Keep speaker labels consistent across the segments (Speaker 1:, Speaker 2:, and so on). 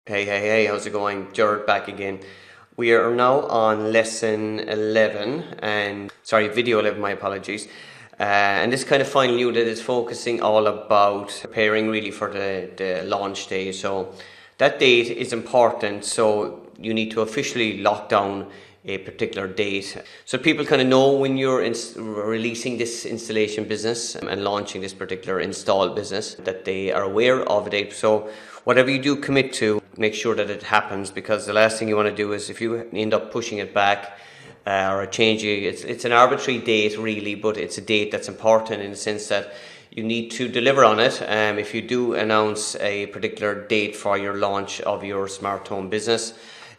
Speaker 1: Hey, how's it going? Jared back again. We are now on lesson 11 video 11, my apologies. And this kind of final unit is focusing all about preparing really for the launch day. So that date is important, so you need to officially lock down a particular date. So people kind of know when you're releasing this installation business and launching this particular install business that they are aware of a date. So whatever you do commit to, make sure that it happens, because the last thing you want to do is if you end up pushing it back or changing it, it's an arbitrary date really, but it's a date that's important in the sense that you need to deliver on it. If you do announce a particular date for your launch of your smart home business,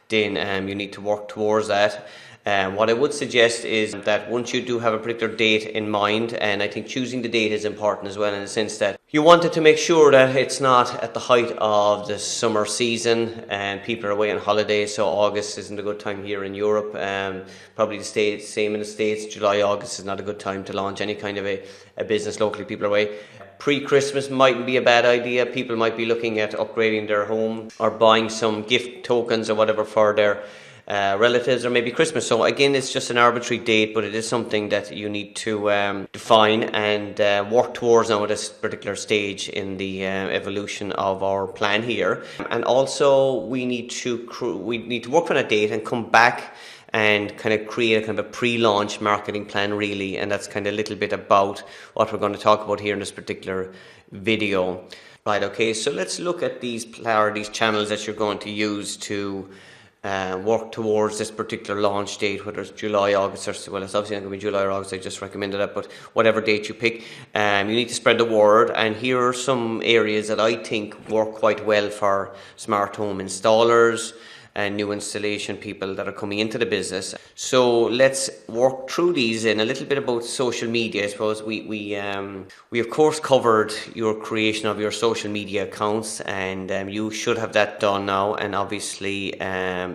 Speaker 1: then you need to work towards that. What I would suggest is that once you do have a particular date in mind, and I think choosing the date is important as well, in the sense that you wanted to make sure that it's not at the height of the summer season and people are away on holiday. So August isn't a good time here in Europe. Probably the States, same in the States. July, August is not a good time to launch any kind of a business locally. People are away. Pre-Christmas mightn't be a bad idea. People might be looking at upgrading their home or buying some gift tokens or whatever for their relatives, or maybe Christmas. So again, it's just an arbitrary date, but it is something that you need to define and work towards now at this particular stage in the evolution of our plan here. And also we need to work on a date and come back and kind of create a kind of a pre-launch marketing plan really, and that's kind of a little bit about what we're going to talk about here in this particular video. Right, okay, so let's look at these channels that you're going to use to work towards this particular launch date, whether it's July, August, or well, it's obviously not going to be July or August, I just recommended that, but whatever date you pick, you need to spread the word. And here are some areas that I think work quite well for smart home installers and new installation people that are coming into the business. So let's work through these. In a little bit about social media, I suppose we of course covered your creation of your social media accounts, and you should have that done now, and obviously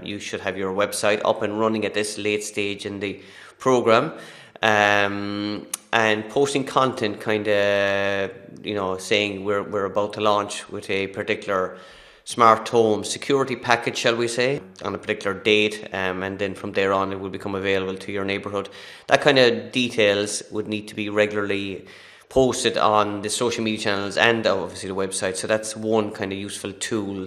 Speaker 1: you should have your website up and running at this late stage in the program, and posting content kind of saying we're about to launch with a particular smart home security package, shall we say, on a particular date, and then from there on it will become available to your neighborhood. That kind of details would need to be regularly posted on the social media channels and obviously the website. So that's one kind of useful tool.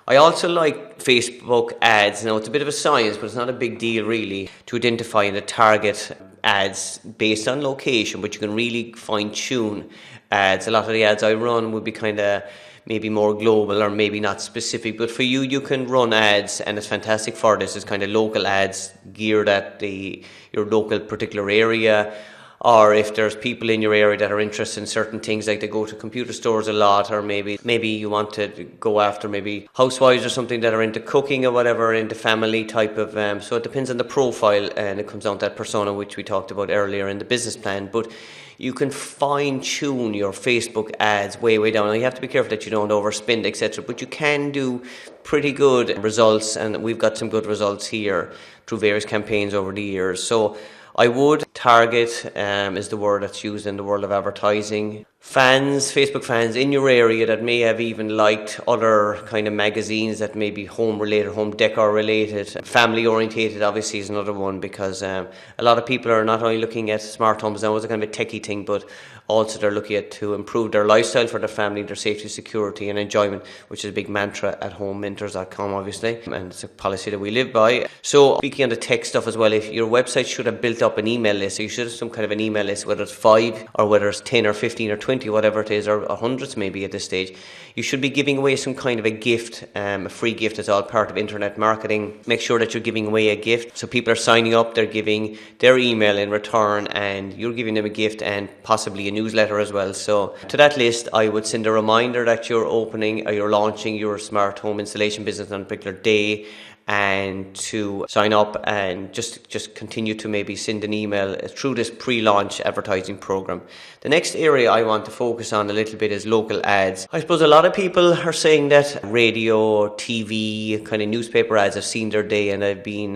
Speaker 1: I also like Facebook ads. Now it's a bit of a science, but it's not a big deal really to identify and to target ads based on location, but you can really fine tune ads. A lot of the ads I run would be kind of maybe more global or maybe not specific, but for you can run ads, and it's fantastic for this. It's kind of local ads geared at your local particular area, or if there's people in your area that are interested in certain things, like they go to computer stores a lot, or maybe you want to go after maybe housewives or something that are into cooking or whatever, into family type of, so it depends on the profile, and it comes down to that persona which we talked about earlier in the business plan. But you can fine tune your Facebook ads way down. Now you have to be careful that you don't overspend, etc. But you can do pretty good results, and we've got some good results here through various campaigns over the years. So I would target, is the word that's used in the world of advertising, Facebook fans in your area that may have even liked other kind of magazines that may be home related, home decor related. Family orientated obviously is another one, because a lot of people are not only looking at smart homes now as a kind of a techie thing, but also they're looking at to improve their lifestyle for their family, their safety, security and enjoyment, which is a big mantra at homeminters.com obviously, and it's a policy that we live by. So speaking on the tech stuff as well, if your website should have built up an email list, so you should have some kind of an email list, whether it's 5 or whether it's 10 or 15 or 20, whatever it is, or hundreds maybe at this stage. You should be giving away some kind of a gift, a free gift. Is all part of internet marketing. Make sure that you're giving away a gift, so people are signing up, they're giving their email in return, and you're giving them a gift and possibly a newsletter as well. So to that list I would send a reminder that you're opening or you're launching your smart home installation business on a particular day, and to sign up and just continue to maybe send an email through this pre-launch advertising program. The next area I want to focus on a little bit is local ads. I suppose a lot of people are saying that radio, TV, kind of newspaper ads have seen their day and they've been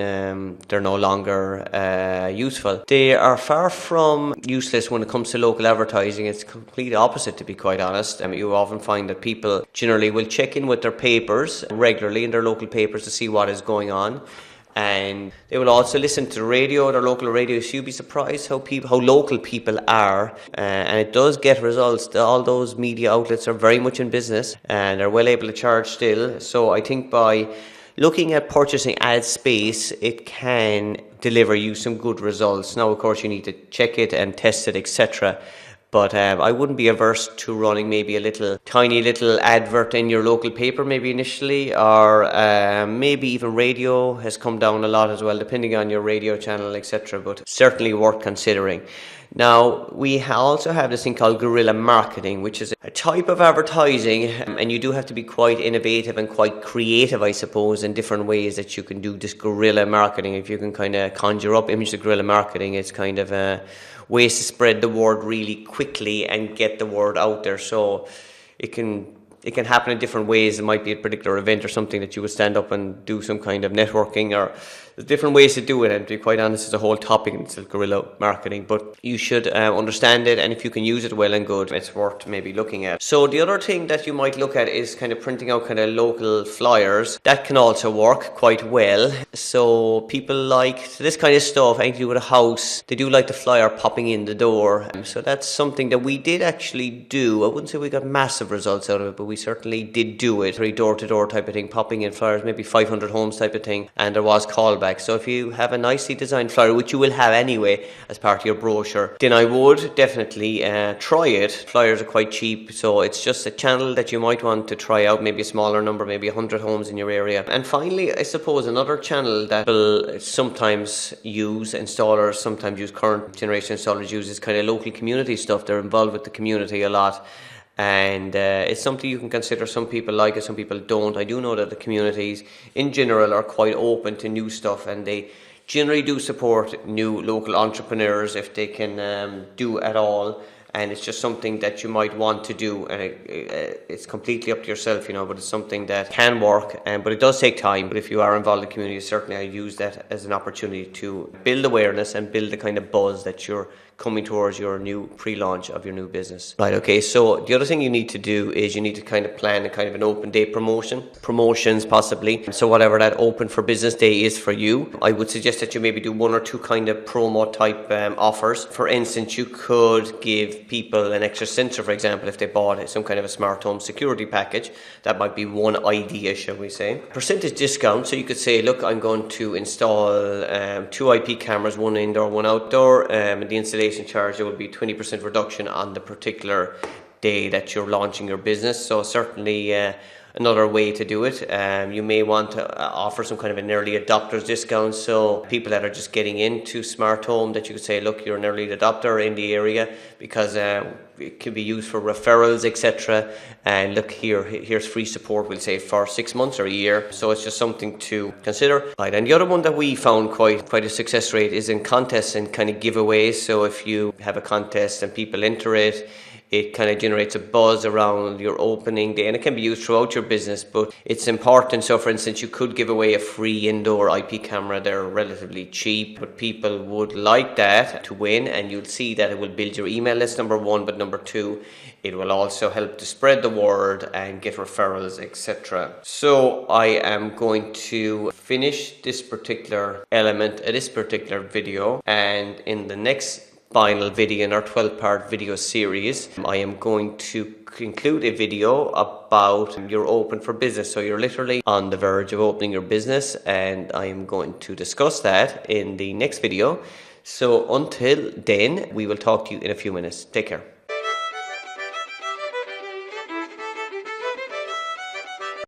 Speaker 1: they're no longer useful. They are far from useless when it comes to local advertising. It's complete opposite, to be quite honest. You often find that people generally will check in with their papers regularly, in their local papers, to see what is going on, and they will also listen to the radio, their local radio. So you'd be surprised how local people are, and it does get results. All those media outlets are very much in business and are well able to charge still. So I think by looking at purchasing ad space, it can deliver you some good results. Now, of course, you need to check it and test it, etc. But I wouldn't be averse to running maybe a tiny little advert in your local paper maybe initially, or maybe even radio has come down a lot as well, depending on your radio channel, etc. But certainly worth considering. Now, we also have this thing called guerrilla marketing, which is a type of advertising, and you do have to be quite innovative and quite creative, I suppose, in different ways that you can do this guerrilla marketing. If you can kind of conjure up images of guerrilla marketing, it's kind of ways to spread the word really quickly and get the word out there. So it can happen in different ways. It might be a particular event or something that you would stand up and do some kind of networking, or there's different ways to do it. And to be quite honest, it's a whole topic, it's guerrilla marketing, but you should understand it, and if you can use it well and good, it's worth maybe looking at. So the other thing that you might look at is kind of printing out kind of local flyers. That can also work quite well. So people like this kind of stuff, anything to do with a house, they do like the flyer popping in the door. So that's something that we did actually do. I wouldn't say we got massive results out of it, but we certainly did do it. Very door-to-door type of thing, popping in flyers, maybe 500 homes type of thing, and there was callback. So if you have a nicely designed flyer, which you will have anyway as part of your brochure, then I would definitely try it. Flyers are quite cheap, so it's just a channel that you might want to try out, maybe a smaller number, maybe 100 homes in your area. And finally, I suppose another channel that people sometimes use, installers sometimes use, current generation installers use, is kind of local community stuff. They're involved with the community a lot. And it's something you can consider. Some people like it, some people don't. I do know that the communities in general are quite open to new stuff, and they generally do support new local entrepreneurs if they can do at all. And it's just something that you might want to do, and it's completely up to yourself, but it's something that can work, but it does take time. But if you are involved in the community, certainly I use that as an opportunity to build awareness and build the kind of buzz that you're coming towards your new pre-launch of your new business. Right, okay, so the other thing you need to do is you need to kind of plan a kind of an open day promotions possibly. So whatever that open for business day is for you, I would suggest that you maybe do one or two kind of promo type offers. For instance, you could give people an extra sensor, for example, if they bought some kind of a smart home security package. That might be one idea, shall we say. Percentage discount, so you could say, look, I'm going to install 2 IP cameras, one indoor, one outdoor, and the installation charge, there will be 20% reduction on the particular day that you're launching your business. So certainly another way to do it. You may want to offer some kind of an early adopters discount, so people that are just getting into smart home, that you could say, look, you're an early adopter in the area, because it can be used for referrals, etc. And look, here's free support, we'll say, for 6 months or a year. So it's just something to consider. Right, and the other one that we found quite a success rate is in contests and kind of giveaways. So if you have a contest and people enter it, it kind of generates a buzz around your opening day, and it can be used throughout your business, but it's important. So for instance, you could give away a free indoor IP camera. They're relatively cheap, but people would like that to win, and you'll see that it will build your email list, number one, but number two, it will also help to spread the word and get referrals, etc. So I am going to finish this particular element of this particular video, and in the next final video in our 12-part video series, I am going to include a video about your open for business. So you're literally on the verge of opening your business, and I am going to discuss that in the next video. So until then, we will talk to you in a few minutes. Take care.